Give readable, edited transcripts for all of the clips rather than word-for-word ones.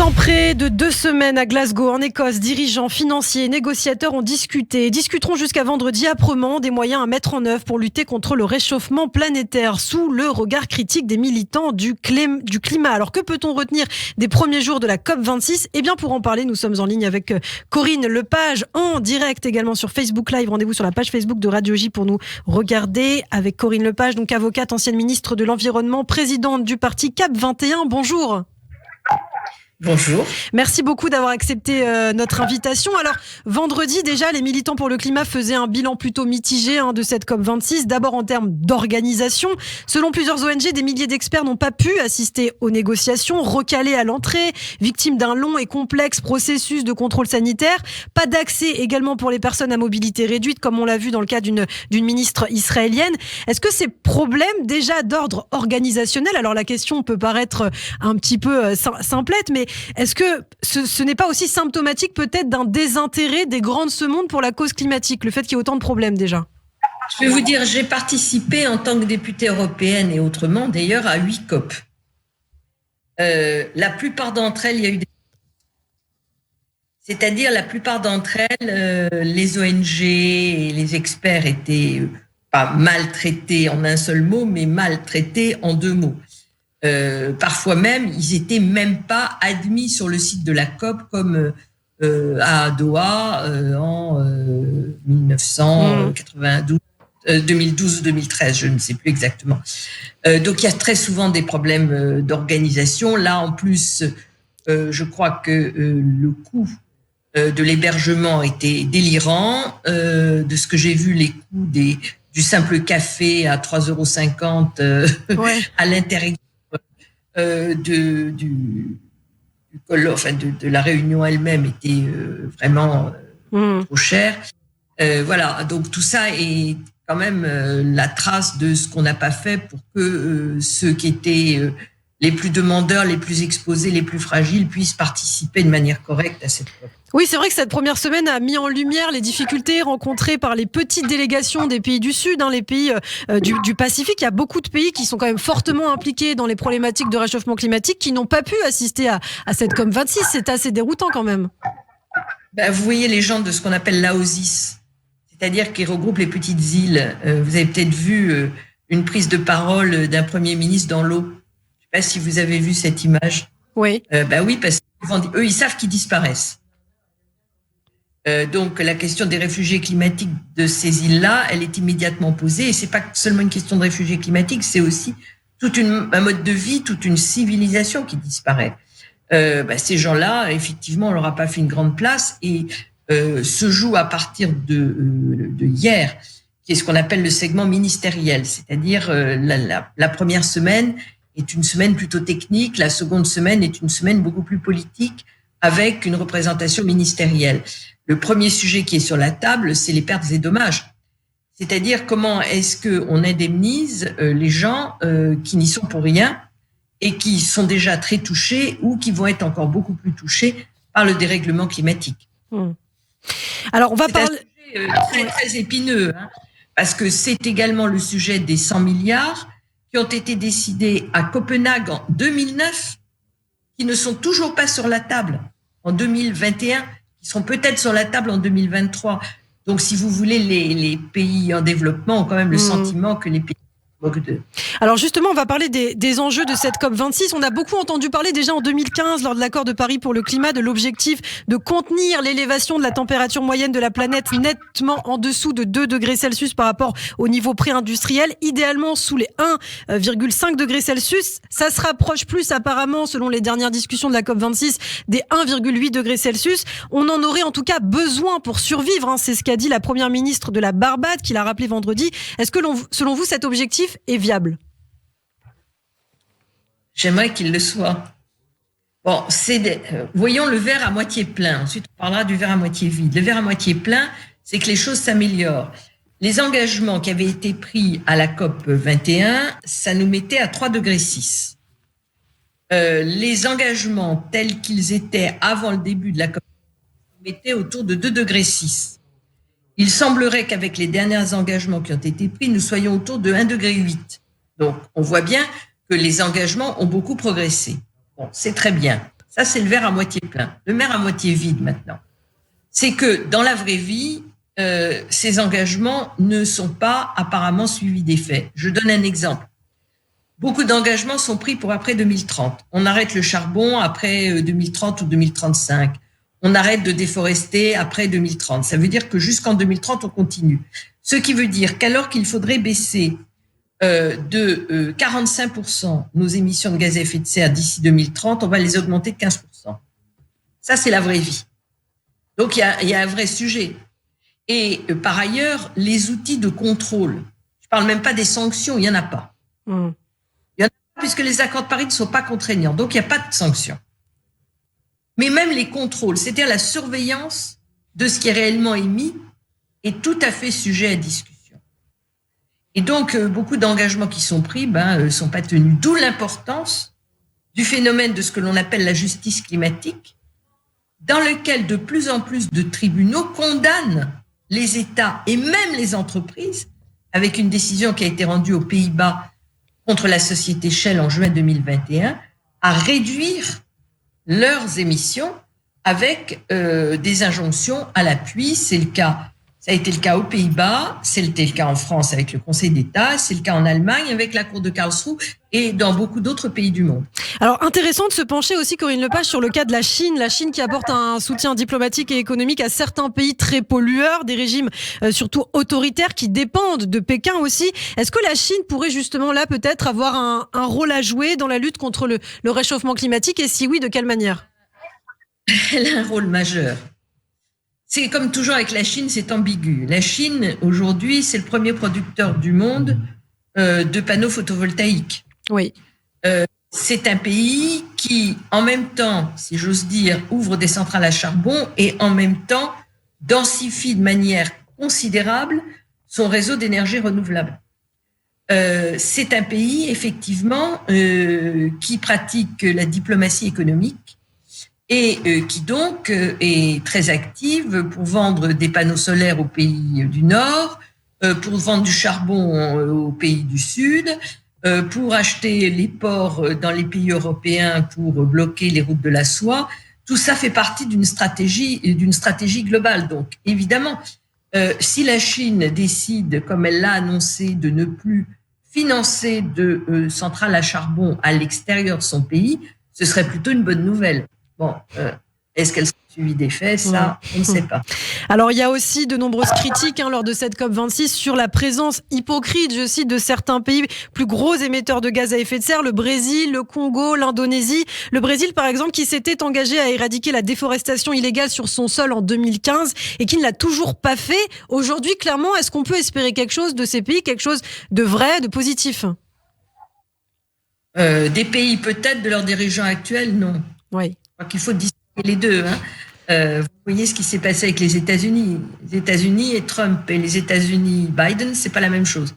Pendant près de 2 semaines à Glasgow, en Écosse, dirigeants, financiers et négociateurs ont discuteront jusqu'à vendredi âprement des moyens à mettre en œuvre pour lutter contre le réchauffement planétaire sous le regard critique des militants du climat. Alors que peut-on retenir des premiers jours de la COP26 ? Eh bien pour en parler, nous sommes en ligne avec Corinne Lepage, en direct également sur Facebook Live. Rendez-vous sur la page Facebook de Radio J pour nous regarder avec Corinne Lepage, donc avocate, ancienne ministre de l'Environnement, présidente du parti CAP 21. Bonjour. Bonjour. Merci beaucoup d'avoir accepté notre invitation. Alors, vendredi, déjà, les militants pour le climat faisaient un bilan plutôt mitigé de cette COP26. D'abord en termes d'organisation. Selon plusieurs ONG, des milliers d'experts n'ont pas pu assister aux négociations, recalés à l'entrée, victimes d'un long et complexe processus de contrôle sanitaire. Pas d'accès également pour les personnes à mobilité réduite, comme on l'a vu dans le cas d'une ministre israélienne. Est-ce que ces problèmes, déjà d'ordre organisationnel, alors la question peut paraître un petit peu simplette, mais est-ce que ce n'est pas aussi symptomatique peut-être d'un désintérêt des grands de ce monde pour la cause climatique, le fait qu'il y ait autant de problèmes déjà ? Je vais vous dire, j'ai participé en tant que députée européenne et autrement d'ailleurs à 8 COP. La plupart d'entre elles, il y a eu des... C'est-à-dire la plupart d'entre elles, les ONG et les experts étaient pas maltraités en un seul mot, mais maltraités en 2 mots. Parfois même, ils étaient même pas admis sur le site de la COP comme à Doha en 1992, 2012 ou 2013, je ne sais plus exactement. Donc il y a très souvent des problèmes d'organisation. Là, en plus, je crois que le coût de l'hébergement était délirant. De ce que j'ai vu, les coûts du simple café à 3,50 € à l'intérieur de la réunion elle-même était vraiment trop cher. Voilà, donc tout ça est quand même la trace de ce qu'on n'a pas fait pour que ceux qui étaient les plus demandeurs, les plus exposés, les plus fragiles puissent participer de manière correcte à cette COP. Oui, c'est vrai que cette première semaine a mis en lumière les difficultés rencontrées par les petites délégations des pays du Sud, les pays du Pacifique. Il y a beaucoup de pays qui sont quand même fortement impliqués dans les problématiques de réchauffement climatique qui n'ont pas pu assister à cette COP26. C'est assez déroutant quand même. Vous voyez les gens de ce qu'on appelle l'AOSIS, c'est-à-dire qui regroupe les petites îles. Vous avez peut-être vu une prise de parole d'un Premier ministre dans l'eau. Je ne sais pas si vous avez vu cette image. Oui. Oui, parce qu'eux, ils savent qu'ils disparaissent. Donc la question des réfugiés climatiques de ces îles-là, elle est immédiatement posée. Et c'est pas seulement une question de réfugiés climatiques, c'est aussi un mode de vie, toute une civilisation qui disparaît. Ces gens-là, effectivement, on leur a pas fait une grande place et se joue à partir de hier, qui est ce qu'on appelle le segment ministériel, c'est-à-dire la première semaine est une semaine plutôt technique, la seconde semaine est une semaine beaucoup plus politique avec une représentation ministérielle. Le premier sujet qui est sur la table, c'est les pertes et dommages. C'est-à-dire comment est-ce qu'on indemnise les gens qui n'y sont pour rien et qui sont déjà très touchés ou qui vont être encore beaucoup plus touchés par le dérèglement climatique. Alors, on va parler... C'est un sujet très, très épineux, parce que c'est également le sujet des 100 milliards qui ont été décidés à Copenhague en 2009, qui ne sont toujours pas sur la table en 2021, qui seront peut-être sur la table en 2023. Donc, si vous voulez, les pays en développement ont quand même le sentiment que les pays... Alors justement, on va parler des enjeux de cette COP26. On a beaucoup entendu parler déjà en 2015, lors de l'accord de Paris pour le climat, de l'objectif de contenir l'élévation de la température moyenne de la planète nettement en dessous de 2 degrés Celsius par rapport au niveau pré-industriel, idéalement sous les 1,5 degrés Celsius. Ça se rapproche plus apparemment, selon les dernières discussions de la COP26, des 1,8 degrés Celsius. On en aurait en tout cas besoin pour survivre. C'est ce qu'a dit la première ministre de la Barbade, qui l'a rappelé vendredi. Est-ce que selon vous, cet objectif est viable? J'aimerais qu'il le soit. Bon, voyons le verre à moitié plein. Ensuite, on parlera du verre à moitié vide. Le verre à moitié plein, c'est que les choses s'améliorent. Les engagements qui avaient été pris à la COP 21, ça nous mettait à 3,6 degrés. Les engagements tels qu'ils étaient avant le début de la COP nous mettaient autour de 2,6 degrés. Il semblerait qu'avec les derniers engagements qui ont été pris, nous soyons autour de 1,8 degré. Donc, on voit bien que les engagements ont beaucoup progressé. Bon, c'est très bien. Ça, c'est le verre à moitié plein. Le verre à moitié vide maintenant, c'est que dans la vraie vie, ces engagements ne sont pas apparemment suivis des faits. Je donne un exemple. Beaucoup d'engagements sont pris pour après 2030. On arrête le charbon après 2030 ou 2035. On arrête de déforester après 2030. Ça veut dire que jusqu'en 2030, on continue. Ce qui veut dire qu'alors qu'il faudrait baisser de 45% nos émissions de gaz à effet de serre d'ici 2030, on va les augmenter de 15%. Ça, c'est la vraie vie. Donc, il y a un vrai sujet. Et par ailleurs, les outils de contrôle, je ne parle même pas des sanctions, il n'y en a pas. Il y en a pas puisque les accords de Paris ne sont pas contraignants, donc il n'y a pas de sanctions. Mais même les contrôles, c'est-à-dire la surveillance de ce qui est réellement émis, est tout à fait sujet à discussion. Et donc, beaucoup d'engagements qui sont pris sont pas tenus. D'où l'importance du phénomène de ce que l'on appelle la justice climatique, dans lequel de plus en plus de tribunaux condamnent les États et même les entreprises, avec une décision qui a été rendue aux Pays-Bas contre la société Shell en juin 2021, à réduire leurs émissions avec des injonctions à l'appui. C'est le cas. Ça a été le cas aux Pays-Bas, c'était le cas en France avec le Conseil d'État, c'est le cas en Allemagne avec la Cour de Karlsruhe et dans beaucoup d'autres pays du monde. Alors, intéressant de se pencher aussi, Corinne Lepage, sur le cas de la Chine qui apporte un soutien diplomatique et économique à certains pays très pollueurs, des régimes surtout autoritaires qui dépendent de Pékin aussi. Est-ce que la Chine pourrait justement là peut-être avoir un rôle à jouer dans la lutte contre le réchauffement climatique et si oui, de quelle manière ? Elle a un rôle majeur. C'est comme toujours avec la Chine, c'est ambigu. La Chine, aujourd'hui, c'est le premier producteur du monde de panneaux photovoltaïques. Oui. C'est un pays qui, en même temps, si j'ose dire, ouvre des centrales à charbon et en même temps densifie de manière considérable son réseau d'énergie renouvelable. C'est un pays, effectivement, qui pratique la diplomatie économique et qui donc est très active pour vendre des panneaux solaires aux pays du Nord, pour vendre du charbon aux pays du Sud, pour acheter les ports dans les pays européens pour bloquer les routes de la soie. Tout ça fait partie d'une stratégie globale. Donc, évidemment, si la Chine décide, comme elle l'a annoncé, de ne plus financer de centrales à charbon à l'extérieur de son pays, ce serait plutôt une bonne nouvelle. Bon, est-ce qu'elle sera suivie des faits ? Ça, on ne sait pas. Alors, il y a aussi de nombreuses critiques lors de cette COP26 sur la présence hypocrite, je cite, de certains pays plus gros émetteurs de gaz à effet de serre, le Brésil, le Congo, l'Indonésie. Le Brésil, par exemple, qui s'était engagé à éradiquer la déforestation illégale sur son sol en 2015 et qui ne l'a toujours pas fait. Aujourd'hui, clairement, est-ce qu'on peut espérer quelque chose de ces pays, quelque chose de vrai, de positif ? Des pays peut-être, de leurs dirigeants actuels, non. Oui. Je crois qu'il faut distinguer les deux. Vous voyez ce qui s'est passé avec les États-Unis. Les États-Unis et Trump et les États-Unis Biden, c'est pas la même chose.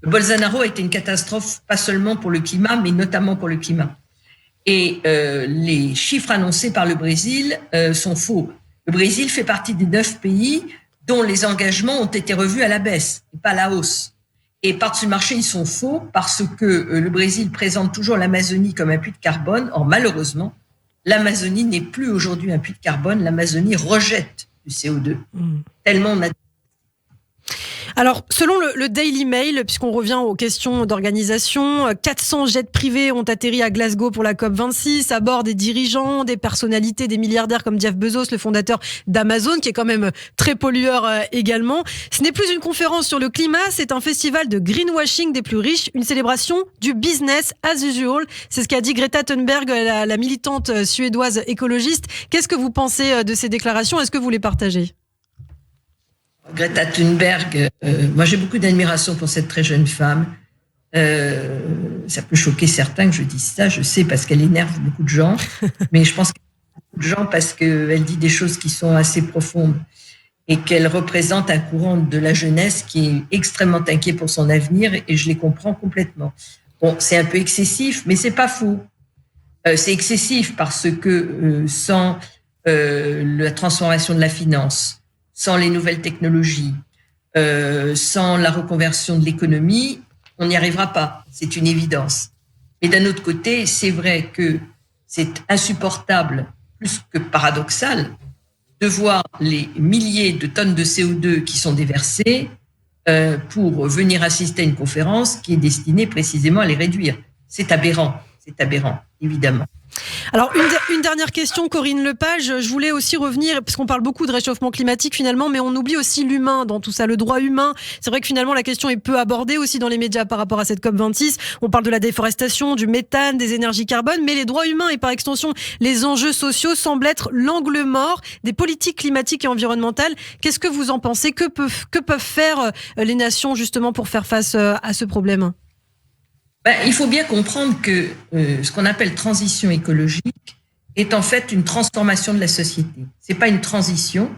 Le Bolsonaro a été une catastrophe, pas seulement pour le climat, mais notamment pour le climat. Et les chiffres annoncés par le Brésil sont faux. Le Brésil fait partie des 9 pays dont les engagements ont été revus à la baisse, et pas à la hausse. Et par-dessus marché, ils sont faux parce que le Brésil présente toujours l'Amazonie comme un puits de carbone. Or, malheureusement, l'Amazonie n'est plus aujourd'hui un puits de carbone. L'Amazonie rejette du CO2. Tellement on a... Alors, selon le Daily Mail, puisqu'on revient aux questions d'organisation, 400 jets privés ont atterri à Glasgow pour la COP26, à bord des dirigeants, des personnalités, des milliardaires comme Jeff Bezos, le fondateur d'Amazon, qui est quand même très pollueur également. Ce n'est plus une conférence sur le climat, c'est un festival de greenwashing des plus riches, une célébration du business as usual. C'est ce qu'a dit Greta Thunberg, la militante suédoise écologiste. Qu'est-ce que vous pensez de ces déclarations ? Est-ce que vous les partagez ? Greta Thunberg, moi j'ai beaucoup d'admiration pour cette très jeune femme. Ça peut choquer certains que je dise ça, je sais, parce qu'elle énerve beaucoup de gens, mais je pense qu'elle énerve beaucoup de gens parce qu'elle dit des choses qui sont assez profondes et qu'elle représente un courant de la jeunesse qui est extrêmement inquiet pour son avenir et je les comprends complètement. Bon, c'est un peu excessif, mais c'est pas faux. C'est excessif parce que sans la transformation de la finance, sans les nouvelles technologies, sans la reconversion de l'économie, on n'y arrivera pas. C'est une évidence. Mais d'un autre côté, c'est vrai que c'est insupportable, plus que paradoxal, de voir les milliers de tonnes de CO2 qui sont déversées pour venir assister à une conférence qui est destinée précisément à les réduire. C'est aberrant, évidemment. Alors, une dernière question, Corinne Lepage. Je voulais aussi revenir, parce qu'on parle beaucoup de réchauffement climatique finalement, mais on oublie aussi l'humain dans tout ça, le droit humain. C'est vrai que finalement, la question est peu abordée aussi dans les médias par rapport à cette COP26. On parle de la déforestation, du méthane, des énergies carbone, mais les droits humains et par extension les enjeux sociaux semblent être l'angle mort des politiques climatiques et environnementales. Qu'est-ce que vous en pensez ? Que peuvent faire les nations justement pour faire face à ce problème ? Il faut bien comprendre que ce qu'on appelle transition écologique est en fait une transformation de la société. C'est pas une transition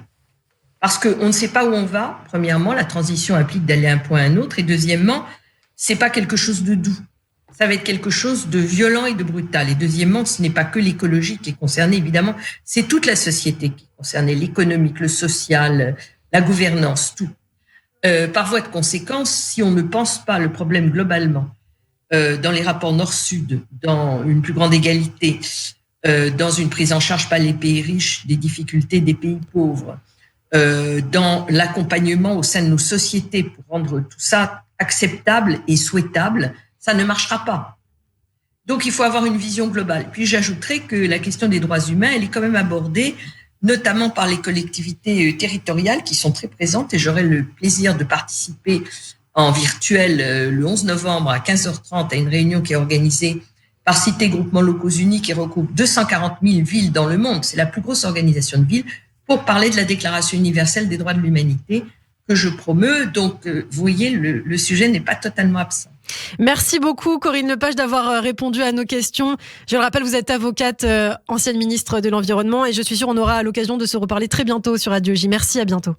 parce qu'on ne sait pas où on va. Premièrement, la transition implique d'aller d'un point à un autre. Et deuxièmement, c'est pas quelque chose de doux. Ça va être quelque chose de violent et de brutal. Et deuxièmement, ce n'est pas que l'écologie qui est concernée, évidemment. C'est toute la société qui est concernée, l'économique, le social, la gouvernance, tout. Par voie de conséquence, si on ne pense pas le problème globalement, dans les rapports Nord-Sud, dans une plus grande égalité, dans une prise en charge par les pays riches des difficultés des pays pauvres, dans l'accompagnement au sein de nos sociétés pour rendre tout ça acceptable et souhaitable, ça ne marchera pas. Donc, il faut avoir une vision globale. Puis, j'ajouterais que la question des droits humains, elle est quand même abordée, notamment par les collectivités territoriales qui sont très présentes, et j'aurai le plaisir de participer en virtuel le 11 novembre à 15h30 à une réunion qui est organisée par Cité Groupements Locaux Unis qui regroupe 240 000 villes dans le monde. C'est la plus grosse organisation de villes pour parler de la Déclaration universelle des droits de l'humanité que je promeus. Donc, vous voyez, le sujet n'est pas totalement absent. Merci beaucoup, Corinne Lepage, d'avoir répondu à nos questions. Je le rappelle, vous êtes avocate, ancienne ministre de l'Environnement, et je suis sûre qu'on aura l'occasion de se reparler très bientôt sur Radio J. Merci, à bientôt.